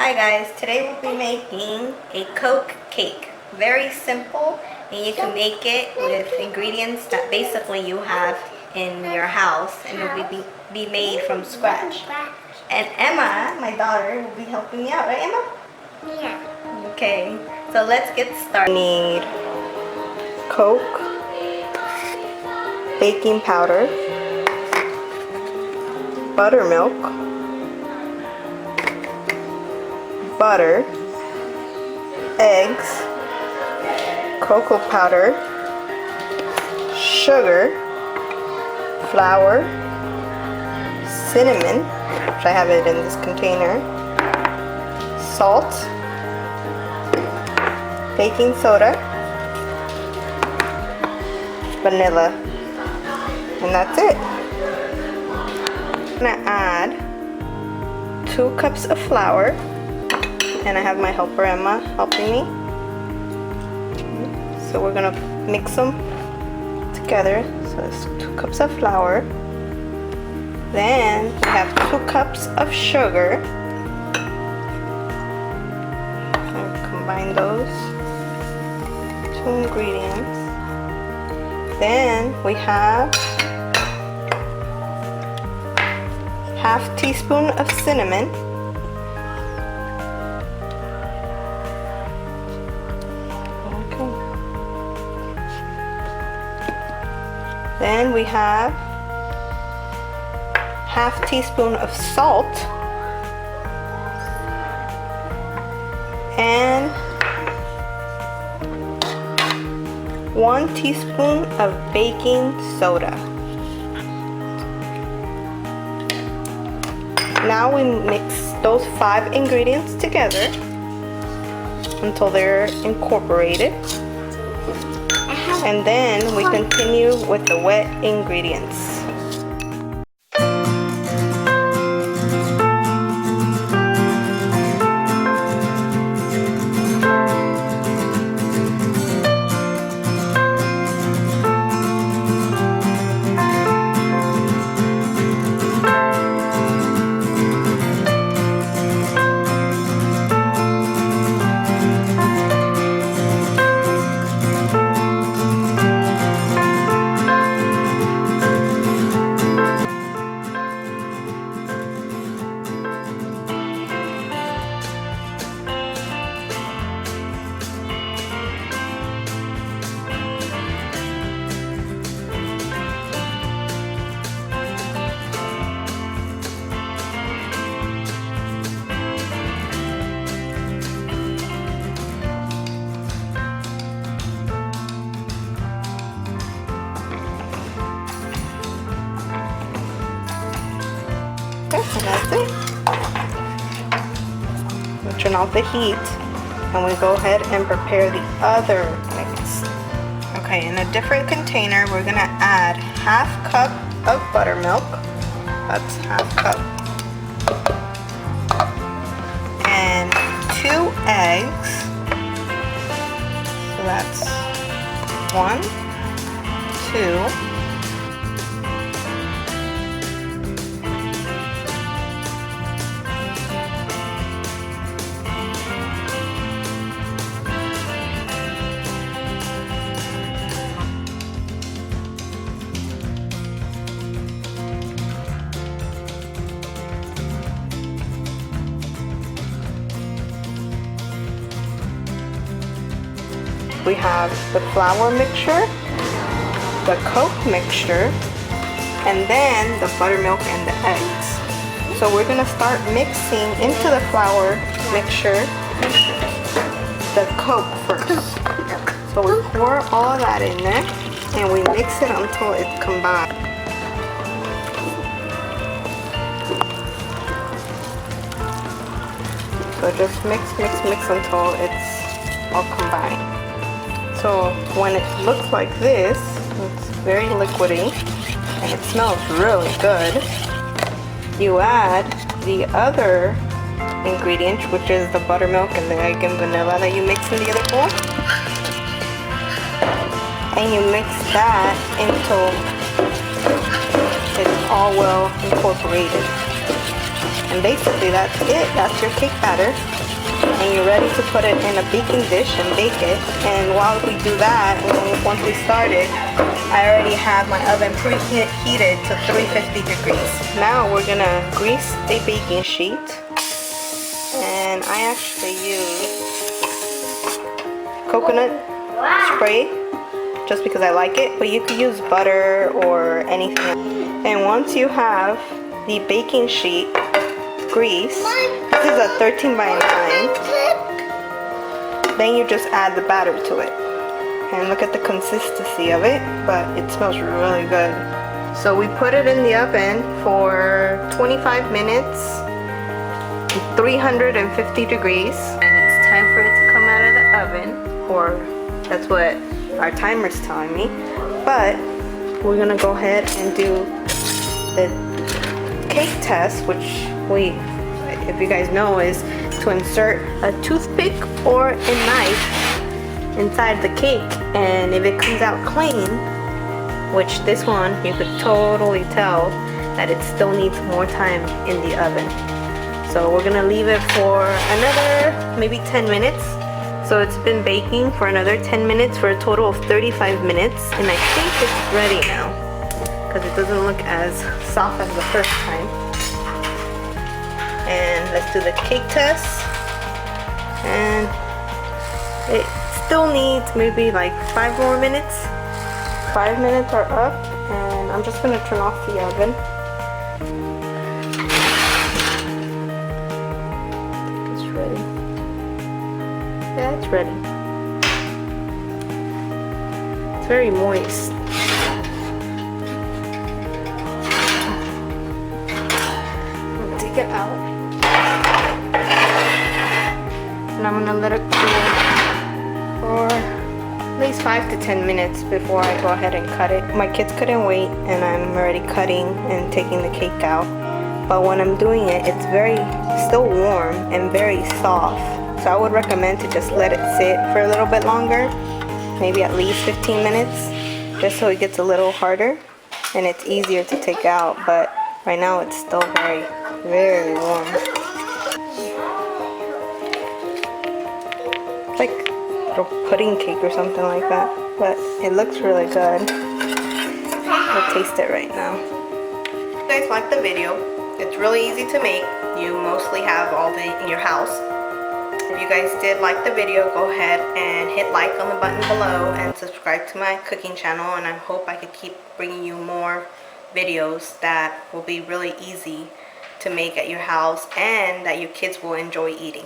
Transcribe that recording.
Hi guys, today we'll be making a Coke cake. Very simple, and you can make it with ingredients that basically you have in your house, and it will be made from scratch. And Emma, my daughter, will be helping me out, right Emma? Yeah. Okay, so let's get started. We need Coke, baking powder, buttermilk, butter, eggs, cocoa powder, sugar, flour, cinnamon, which I have it in this container, salt, baking soda, vanilla, and that's it. I'm gonna add 2 cups of flour, and I have my helper Emma helping me. So we're gonna mix them together. So it's 2 cups of flour. Then we have 2 cups of sugar. And combine those 2 ingredients. Then we have half teaspoon of cinnamon. Okay. Then we have half teaspoon of salt and 1 teaspoon of baking soda. Now we mix those 5 ingredients together until they're incorporated. And then we continue with the wet ingredients. Okay, and that's it. We'll turn off the heat and we go ahead and prepare the other mix. Okay, in a different container, we're gonna add half cup of buttermilk. That's half cup. And 2 eggs. So that's 1, 2. We have the flour mixture, the Coke mixture, and then the buttermilk and the eggs. So we're gonna start mixing into the flour mixture the Coke first. So we pour all of that in there and we mix it until it's combined. So just mix until it's all combined. So when it looks like this, it's very liquidy and it smells really good. You add the other ingredient, which is the buttermilk and the egg and vanilla that you mix in the other bowl. And you mix that until it's all well incorporated. And basically that's it. That's your cake batter. And you're ready to put it in a baking dish and bake it. And while we do that, once we started, I already have my oven preheated to 350 degrees. Now we're gonna grease the baking sheet. And I actually use coconut spray just because I like it, but you could use butter or anything. And once you have the baking sheet grease, this is a 13 by 9, then you just add the batter to it. And look at the consistency of it, but it smells really good. So we put it in the oven for 25 minutes, 350 degrees, and it's time for it to come out of the oven, or that's what our timer's telling me. But we're gonna go ahead and do the cake test, which if you guys know, is to insert a toothpick or a knife inside the cake, and if it comes out clean, which this one you could totally tell that it still needs more time in the oven. So we're gonna leave it for another maybe 10 minutes. So it's been baking for another 10 minutes for a total of 35 minutes, and I think it's ready now because it doesn't look as soft as the first time. And let's do the cake test. And it still needs maybe like 5 more minutes. 5 minutes are up, and I'm just gonna turn off the oven. It's ready. Yeah, it's ready. It's very moist. I'll take it out. And I'm gonna let it cool for at least 5 to 10 minutes before I go ahead and cut it. My kids couldn't wait, and I'm already cutting and taking the cake out. But when I'm doing it, it's still warm and very soft. So I would recommend to just let it sit for a little bit longer, maybe at least 15 minutes, just so it gets a little harder and it's easier to take out. But right now it's still very, very warm. It's like a little pudding cake or something like that, but it looks really good. I'll taste it right now. If you guys liked the video, it's really easy to make. You mostly have all in your house. If you guys did like the video, go ahead and hit like on the button below and subscribe to my cooking channel, and I hope I could keep bringing you more videos that will be really easy to make at your house and that your kids will enjoy eating.